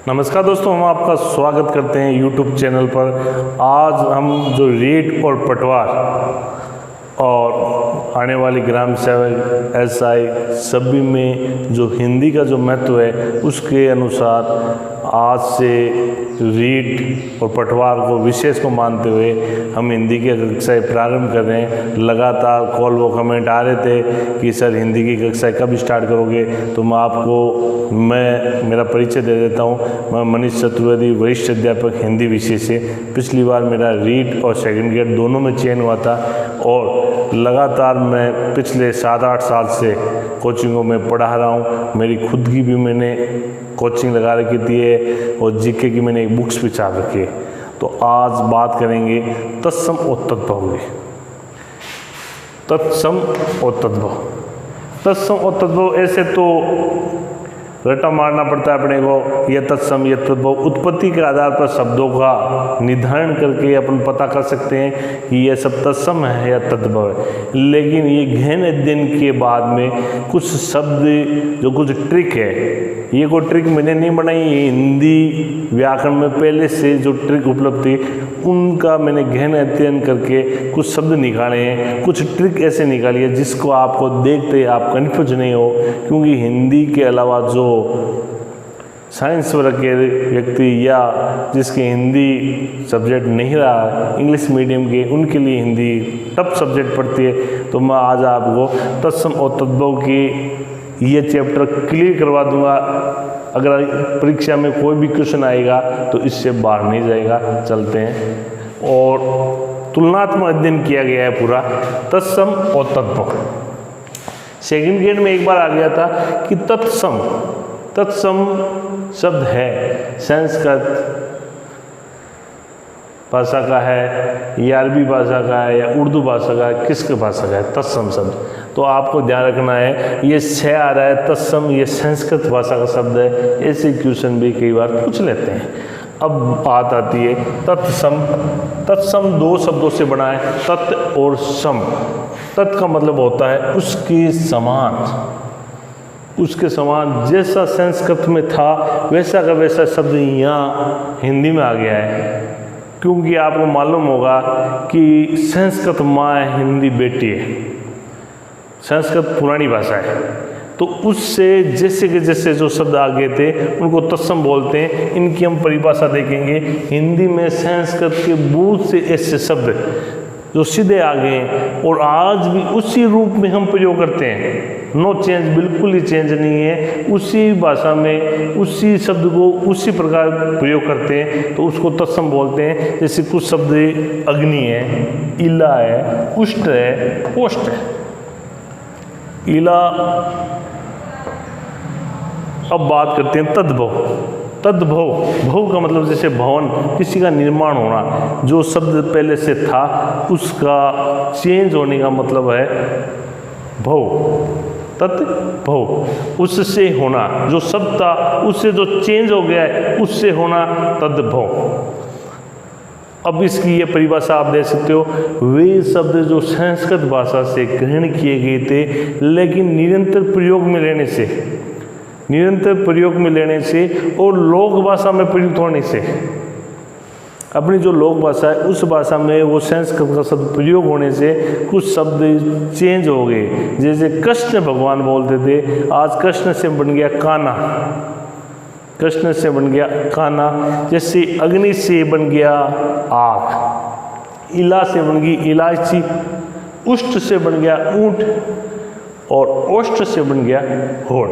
नमस्कार दोस्तों, हम आपका स्वागत करते हैं यूट्यूब चैनल पर। आज हम जो रीट और पटवार और आने वाली ग्राम सेवक एसआई सभी में जो हिंदी का जो महत्व है उसके अनुसार आज से रीट और पटवार को विशेष को मानते हुए हम हिंदी की कक्षाएं प्रारंभ कर रहे हैं। लगातार कॉल व कमेंट आ रहे थे कि सर हिंदी की कक्षाएं कब स्टार्ट करोगे, तो मैं मेरा परिचय दे देता हूं। मैं मनीष चतुर्वेदी, वरिष्ठ अध्यापक हिंदी विषय से। पिछली बार मेरा रीट और सेकंड ग्रेड दोनों में चयन हुआ था और लगातार मैं पिछले 7-8 साल से कोचिंगों में पढ़ा रहा हूँ। मेरी खुद की भी मैंने कोचिंग लगा रखी थी और जीके की मैंने एक बुक्स भी छाप रखी है। तो आज बात करेंगे तत्सम और तद्भव की। तत्सम और तद्भव, तत्सम और तद्भव ऐसे तो रटा मारना पड़ता है अपने को। यह तत्सम यह तद्भव उत्पत्ति के आधार पर शब्दों का निर्धारण करके अपन पता कर सकते हैं कि यह सब तत्सम है या तद्भव है। लेकिन ये गहन अध्ययन के बाद में कुछ शब्द जो कुछ ट्रिक है, ये कोई ट्रिक मैंने नहीं बनाई, ये हिंदी व्याकरण में पहले से जो ट्रिक उपलब्ध थी उनका मैंने गहन अध्ययन करके कुछ शब्द निकाले हैं, कुछ ट्रिक ऐसे निकाली है जिसको आपको देखते आप कन्फ्यूज नहीं हो। क्योंकि हिंदी के अलावा जो साइंस वर्ग के व्यक्ति या जिसके हिंदी सब्जेक्ट नहीं रहा, इंग्लिश मीडियम के, उनके लिए हिंदी टफ सब्जेक्ट पढ़ती है। तो मैं आज आपको तत्सम और तद्भव की ये चैप्टर क्लियर करवा दूंगा। अगर परीक्षा में कोई भी क्वेश्चन आएगा तो इससे बाहर नहीं जाएगा। चलते हैं। और तुलनात्मक अध्ययन किया गया है पूरा तत्सम और तद्भव। सेकंड ग्रेड में एक बार आ गया था कि तत्सम, तत्सम शब्द है संस्कृत भाषा का है या अरबी भाषा का है या उर्दू भाषा का है, किसके भाषा का है तत्सम शब्द। तो आपको ध्यान रखना है, ये से आ रहा है तत्सम, ये संस्कृत भाषा का शब्द है। ऐसे क्वेश्चन भी कई बार पूछ लेते हैं। अब बात आती है तत्सम। तत्सम दो शब्दों से बना है, तत् और सम। तत् का मतलब होता है उसके समान, उसके समान। जैसा संस्कृत में था वैसा का वैसा शब्द यहाँ हिंदी में आ गया है। क्योंकि आपको मालूम होगा कि संस्कृत माँ है, हिंदी बेटी है। संस्कृत पुरानी भाषा है, तो उससे जैसे के जैसे जो शब्द आगे थे उनको तत्सम बोलते हैं। इनकी हम परिभाषा देखेंगे। हिंदी में संस्कृत के बहुत से ऐसे शब्द जो सीधे आ गए हैं और आज भी उसी रूप में हम प्रयोग करते हैं। नो चेंज, बिल्कुल ही चेंज नहीं है। उसी भाषा में उसी शब्द को उसी प्रकार प्रयोग करते हैं, तो उसको तत्सम बोलते हैं। जैसे कुछ शब्द अग्नि है, इला है, उष्ट है, ओष्ट है। इला। अब बात करते हैं तद्भव। तद्भव, भव का मतलब जैसे भवन, किसी का निर्माण होना। जो शब्द पहले से था उसका चेंज होने का मतलब है भव, तद्भव। उससे होना, जो शब्द था उससे जो चेंज हो गया है उससे होना तद्भव। अब इसकी ये परिभाषा आप दे सकते हो, वे शब्द जो संस्कृत भाषा से ग्रहण किए गए थे लेकिन निरंतर प्रयोग में लेने से, निरंतर प्रयोग में लेने से और लोक भाषा में प्रयुक्त होने से, अपनी जो लोक भाषा है उस भाषा में वो संस्कृत का शब्द प्रयोग होने से कुछ शब्द चेंज हो गए। जैसे कृष्ण भगवान बोलते थे, आज कृष्ण से बन गया कान्हा, कृष्ण से बन गया कान्हा। जैसे अग्नि से बन गया आग, इला से बन गई इलायची, उष्ट से बन गया ऊंट और ओष्ट से बन गया होठ।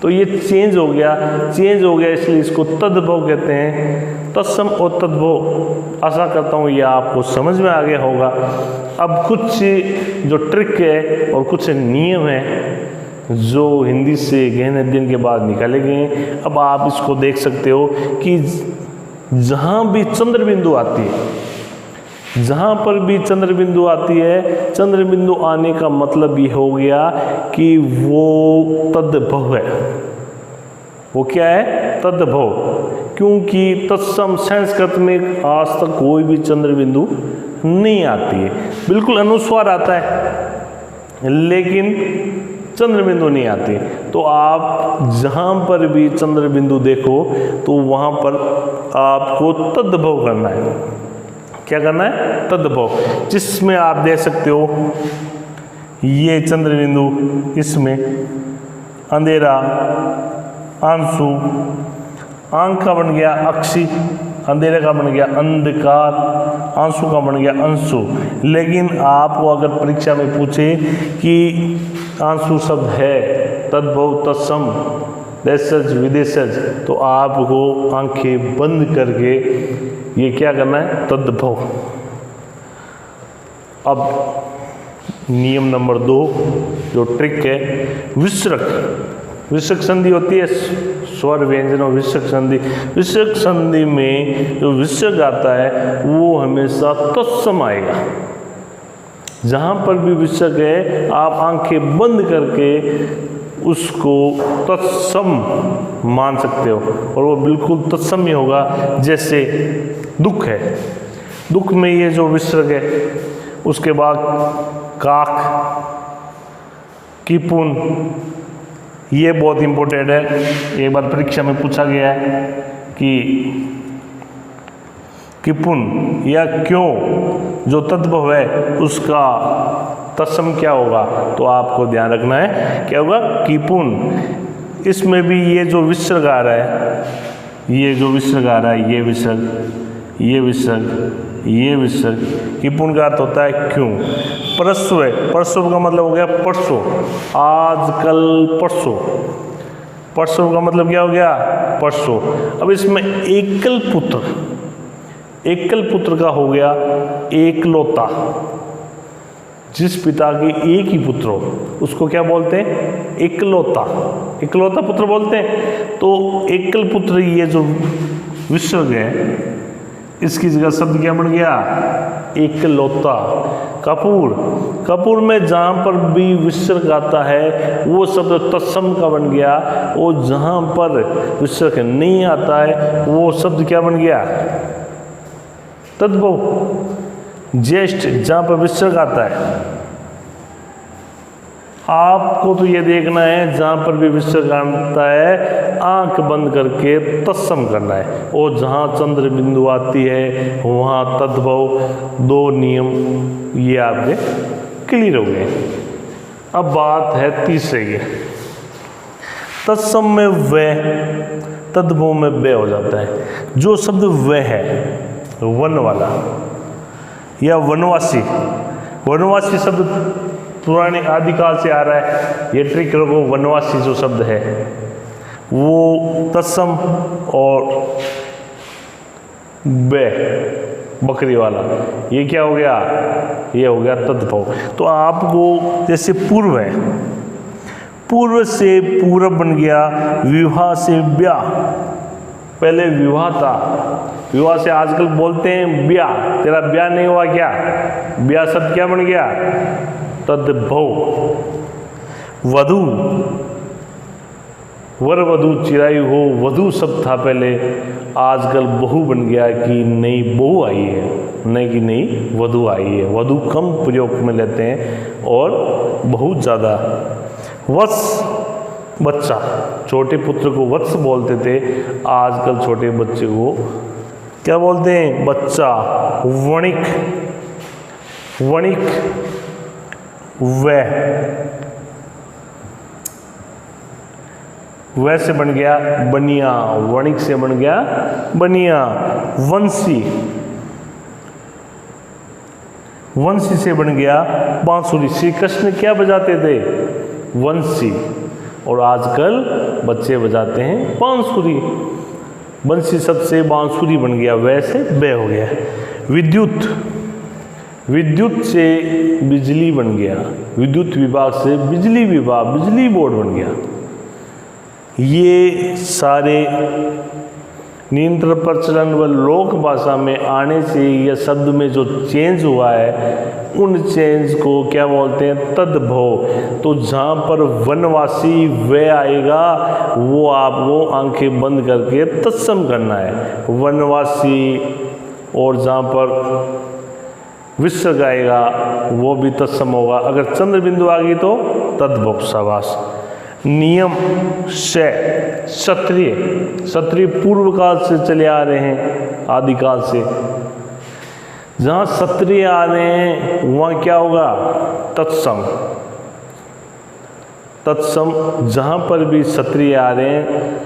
तो ये चेंज हो गया, चेंज हो गया, इसलिए इसको तद्भव कहते हैं। तत्सम और तद्भव, आशा करता हूँ ये आपको समझ में आ गया होगा। अब कुछ जो ट्रिक है और कुछ नियम है जो हिंदी से गहन अध्ययन के बाद निकाले गए हैं। अब आप इसको देख सकते हो कि जहाँ भी चंद्र बिंदु आती है, जहाँ पर भी चंद्र बिंदु आती है, चंद्र बिंदु आने का मतलब ये हो गया कि वो तद्भव है। वो क्या है? तद्भव। क्योंकि तत्सम संस्कृत में आज तक कोई भी चंद्र बिंदु नहीं आती है, बिल्कुल अनुस्वार आता है, लेकिन चंद्र बिंदु नहीं आती। तो आप जहाँ पर भी चंद्र बिंदु देखो तो वहाँ पर आपको तद्भव करना है। क्या करना है? तद्भव। जिसमें आप देख सकते हो ये चंद्र बिंदु, इसमें अंधेरा, आंसू, आंख का बन गया अक्षी, अंधेरे का बन गया अंधकार, आंसू का बन गया अंशु। लेकिन आपको अगर परीक्षा में पूछे कि आंसू शब्द है तद्भव, तत्सम, देशज, विदेशज, तो आपको आंखें बंद करके ये क्या करना है? तद्भव। अब नियम नंबर 2 जो ट्रिक है, विसर्ग। विसर्ग संधि होती है स्वर व्यंजन और विसर्ग संधि। विसर्ग संधि में जो विसर्ग आता है वो हमेशा तत्सम आएगा। जहाँ पर भी विसर्ग है आप आंखें बंद करके उसको तत्सम मान सकते हो और वो बिल्कुल तत्सम ही होगा। जैसे दुख है, दुख में ये जो विसर्ग है, उसके बाद काक, किपुन, ये बहुत इंपॉर्टेंट है। एक बार परीक्षा में पूछा गया है कि किपुन या क्यों जो तद्भव है उसका तत्सम क्या होगा, तो आपको ध्यान रखना है क्या होगा? किपुन। इसमें भी ये जो विसर्ग आ रहा है, ये जो विसर्ग आ रहा है, ये विसर्ग, ये विसर्ग, ये विसर्ग, किपुन का अर्थ होता है क्यों। परस्व है, परस्व का मतलब हो गया परसों, आज, कल, परसों। परसों का मतलब क्या हो गया? परसों। अब इसमें एकल पुत्र, एकल पुत्र का हो गया एकलौता। जिस पिता के एक ही पुत्र हो उसको क्या बोलते हैं? एकलौता, एकलौता पुत्र बोलते हैं। तो एकल पुत्र, ये जो विसर्ग है इसकी जगह शब्द क्या बन गया? एकलौता। कपूर, कपूर में जहाँ पर भी विसर्ग आता है वो शब्द तत्सम का बन गया, और जहाँ पर विसर्ग नहीं आता है वो शब्द क्या बन गया? तद्भव। ज्येष्ठ, जहाँ पर विसर्ग आता है आपको तो ये देखना है जहाँ पर भी विसर्ग आता है आंख बंद करके तत्सम करना है, और जहाँ चंद्र बिंदु आती है वहाँ तद्भव। 2 नियम ये आपके क्लियर हो गए। अब बात है तीसरे की। तत्सम में वह, तद्भव में व हो जाता है। जो शब्द वह है, वन वाला या वनवासी, वनवासी शब्द पुराने आदिकाल से आ रहा है। ये ट्रिक रखो, वनवासी जो शब्द है वो तत्सम, और बे बकरी वाला ये क्या हो गया? ये हो गया तद्भव। तो आपको जैसे पूर्व है, पूर्व से पूरब बन गया, विवाह से ब्याह। पहले विवाह था, विवाह से आजकल बोलते हैं ब्याह, तेरा ब्याह नहीं हुआ क्या? ब्याह शब्द क्या बन गया? तद्भव। वधू, वर वधू चिरायु हो, वधू शब्द था पहले, आजकल बहु बन गया कि नई बहु आई है, नहीं कि नई वधू आई है। वधू कम प्रयोग में लेते हैं और बहुत ज़्यादा। वत्स, बच्चा, छोटे पुत्र को वत्स बोलते थे, आजकल छोटे बच्चे को क्या बोलते हैं? बच्चा। वणिक, वणिक, वह से बन गया बनिया, वणिक से बन गया बनिया। वंशी, वंशी से बन गया बांसुरी। श्री कृष्ण क्या बजाते थे? वंशी, और आजकल बच्चे बजाते हैं बांसुरी। वंशी शब्द से बांसुरी बन गया, वैसे बे हो गया। विद्युत, विद्युत से बिजली बन गया, विद्युत विभाग से बिजली विभाग, बिजली बोर्ड बन गया। ये सारे नियंत्रण प्रचलन व लोक भाषा में आने से या शब्द में जो चेंज हुआ है उन चेंज को क्या बोलते हैं? तद्भव। तो जहाँ पर वनवासी वे आएगा वो आपको आंखें बंद करके तत्सम करना है, वनवासी। और जहाँ पर विसर्ग आएगा वो भी तत्सम होगा। अगर चंद्र बिंदु आ गई तो तद्भव, शाबाश। नियम से क्षत्रिय, क्षत्रिय पूर्व काल से चले आ रहे हैं, आदिकाल से। जहाँ क्षत्रिय आ रहे हैं वहाँ क्या होगा? तत्सम। तत्सम जहाँ पर भी क्षत्रिय आ रहे हैं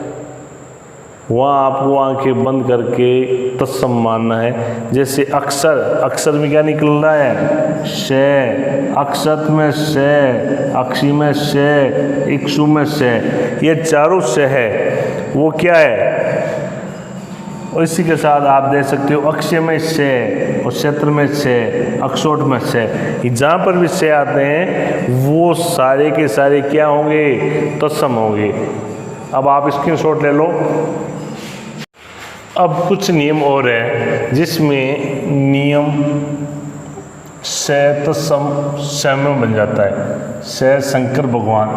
वहाँ आपको आंखें बंद करके तत्सम मानना है। जैसे अक्षर, अक्षर में क्या निकल रहा है? शे। अक्षत में शे, अक्षी में शे, इक्षु में शे, ये चारों शे है, वो क्या है? और इसी के साथ आप देख सकते हो अक्षय में शे और क्षेत्र में शे, अक्षोट में शे। जहाँ पर भी शे आते हैं वो सारे के सारे क्या होंगे? तत्सम होंगे। अब आप स्क्रीनशॉट ले लो। अब कुछ नियम और हैं जिसमें नियम से तत्सम स्वयं बन जाता है। से शंकर भगवान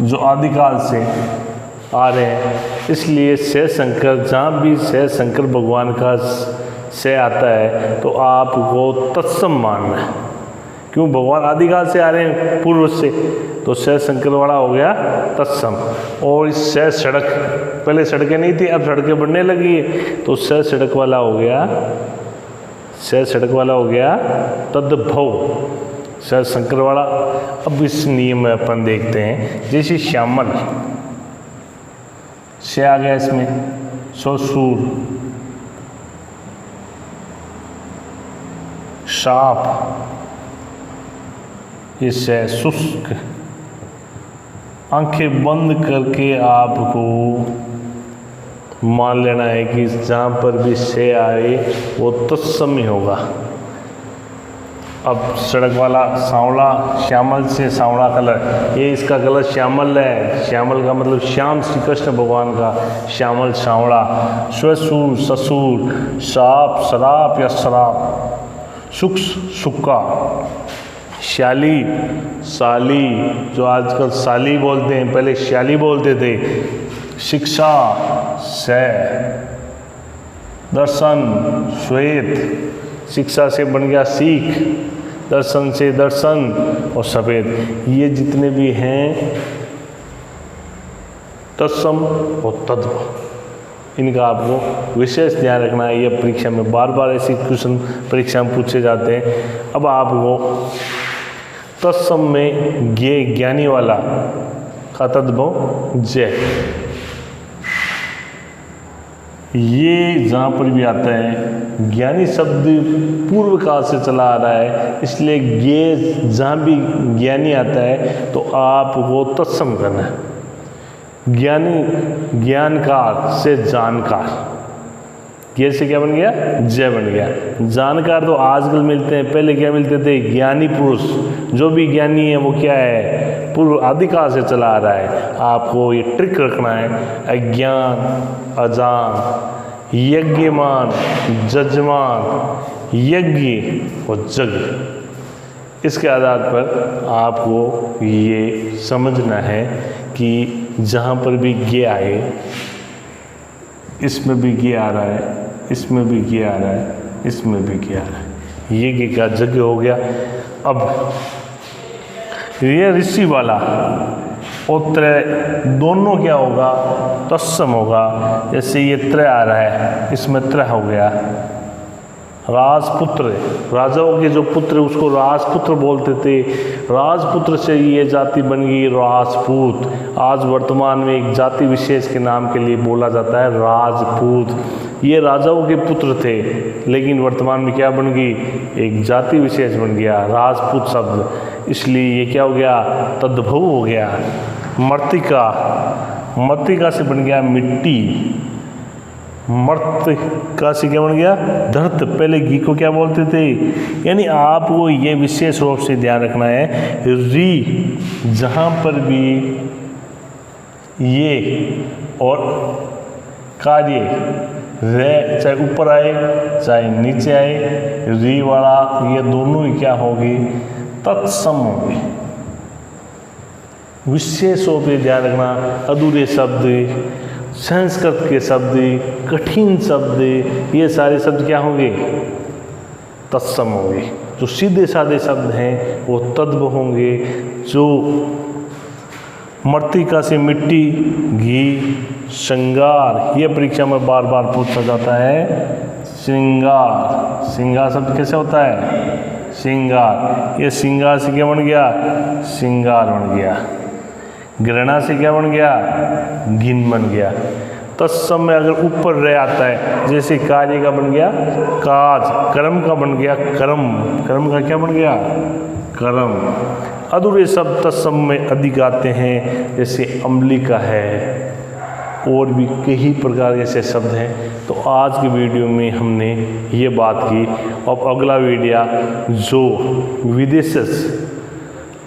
जो आदिकाल से आ रहे हैं, इसलिए से शंकर, जहाँ भी से शंकर भगवान का से आता है तो आपको तत्सम मानना है। क्यों? भगवान आदिकाल से आ रहे हैं पूर्व से, तो से शंकर वाला हो गया तत्सम। और इस से सड़क, पहले सड़कें नहीं थी, अब सड़कें बनने लगी है, तो से सड़क वाला हो गया, से सड़क वाला हो गया तद्भव, से शंकर वाला। अब इस नियम में अपन देखते हैं, जैसे श्यामल, से आ गया इसमें, ससुर, साप, इससे शुष्क। आंखें बंद करके आपको मान लेना है कि जहाँ पर भी से आए वो तत्सम ही होगा। अब सड़क वाला सांवला, श्यामल से सांवला कलर, ये इसका कलर श्यामल है। श्यामल का मतलब श्याम, श्री कृष्ण भगवान का श्यामल, सांवला। स्वसूर, ससुर, साप, शराप या शराप, सुख, सुक्का, श्याली, साली, जो आजकल साली बोलते हैं, पहले श्याली बोलते थे। शिक्षा, से, दर्शन, श्वेत, शिक्षा से बन गया सीख, दर्शन से दर्शन और सफ़ेद। ये जितने भी हैं तत्सम और तद्भव, इनका आपको विशेष ध्यान रखना है। ये परीक्षा में बार बार ऐसे क्वेश्चन परीक्षा में पूछे जाते हैं। अब आपको तत्सम में ज्ञानी वाला का तद्भव जय, ये जहाँ पर भी आता है, ज्ञानी शब्द पूर्व काल से चला आ रहा है, इसलिए ये जहाँ भी ज्ञानी आता है तो आपको तत्सम करना है। ज्ञानी, ज्ञानकार से जानकार, ये से क्या बन गया? जय बन गया। जानकार तो आजकल मिलते हैं, पहले क्या मिलते थे? ज्ञानी पुरुष। जो भी ज्ञानी है वो क्या है? पूर्व आदिकाल से चला आ रहा है। आपको ये ट्रिक रखना है, अज्ञान, अजान, यज्ञमान, जजमान, यज्ञ और जग। इसके आधार पर आपको ये समझना है कि जहाँ पर भी गे आए, इसमें भी गे आ रहा है, इसमें भी गे आ रहा है, इसमें भी गे आ रहा है, ये गे का जग हो गया। अब ये ऋषि वाला और त्रय दोनों क्या होगा? तत्सम होगा। जैसे ये त्रय आ रहा है, इसमें त्रय हो गया। राजपुत्र, राजाओं के जो पुत्र उसको राजपुत्र बोलते थे। राजपुत्र से ये जाति बन गई राजपूत। आज वर्तमान में एक जाति विशेष के नाम के लिए बोला जाता है राजपूत। ये राजाओं के पुत्र थे, लेकिन वर्तमान में क्या बन गई? एक जाति विशेष बन गया राजपूत शब्द। इसलिए ये क्या हो गया? तद्भव हो गया। मर्तिका, मर्तिका से बन गया मिट्टी। मर्तिका से क्या बन गया? धरत। पहले घी को क्या बोलते थे? यानी आपको ये विशेष रूप से ध्यान रखना है, री जहाँ पर भी ये और कार्य रे चाहे ऊपर आए चाहे नीचे आए, री वाला ये दोनों ही क्या होगी? तत्सम होंगे। विशेष रूप से ध्यान रखना, अधूरे शब्द, संस्कृत के शब्द, कठिन शब्द, ये सारे शब्द क्या होंगे? तत्सम होंगे। जो सीधे साधे शब्द हैं वो तद्भव होंगे। जो मृत्तिका से मिट्टी, घी, श्रृंगार, ये परीक्षा में बार बार पूछा जाता है। श्रृंगार, श्रृंगार शब्द कैसे होता है? श्रृंगार, ये श्रृंगार से क्या बन गया? श्रृंगार बन गया। घृणा से क्या बन गया? घिन बन गया। तत्समय अगर ऊपर रह आता है, जैसे कार्य का बन गया काज, कर्म का बन गया कर्म, कर्म का क्या बन गया? कर्म। अधूरे शब्द तत्समय अधिक आते हैं, जैसे अम्लिका है, और भी कई प्रकार के ऐसे शब्द हैं। तो आज की वीडियो में हमने ये बात की। अब अगला वीडियो जो विदेशज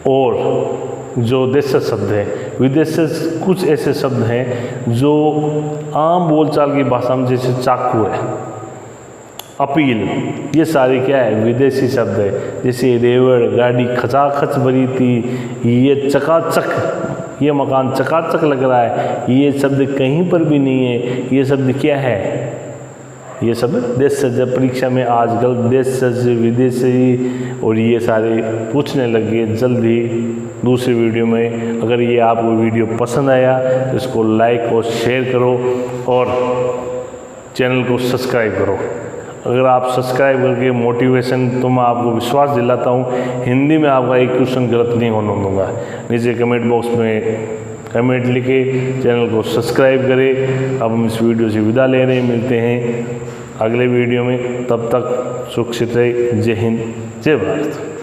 और जो देशज शब्द है, विदेशज कुछ ऐसे शब्द हैं जो आम बोलचाल की भाषा में, जैसे चाकू है, अपील, ये सारे क्या है? विदेशी शब्द है। जैसे रेवड़, गाड़ी खचाखच भरी थी, ये चकाचक, ये मकान चकाचक लग रहा है, ये शब्द कहीं पर भी नहीं है। ये शब्द क्या है? ये शब्द देशज। परीक्षा में आजकल देशज, विदेशी और ये सारे पूछने लगे। जल्दी दूसरी वीडियो में, अगर ये आपको वीडियो पसंद आया तो इसको लाइक और शेयर करो और चैनल को सब्सक्राइब करो। अगर आप सब्सक्राइब करके मोटिवेशन, तो मैं आपको विश्वास दिलाता हूँ हिंदी में आपका एक क्वेश्चन गलत नहीं होने दूंगा। नीचे कमेंट बॉक्स में कमेंट लिखे, चैनल को सब्सक्राइब करें। अब हम इस वीडियो से विदा ले रहे हैं, मिलते हैं अगले वीडियो में। तब तक सुरक्षित रहे। जय हिंद, जय भारत।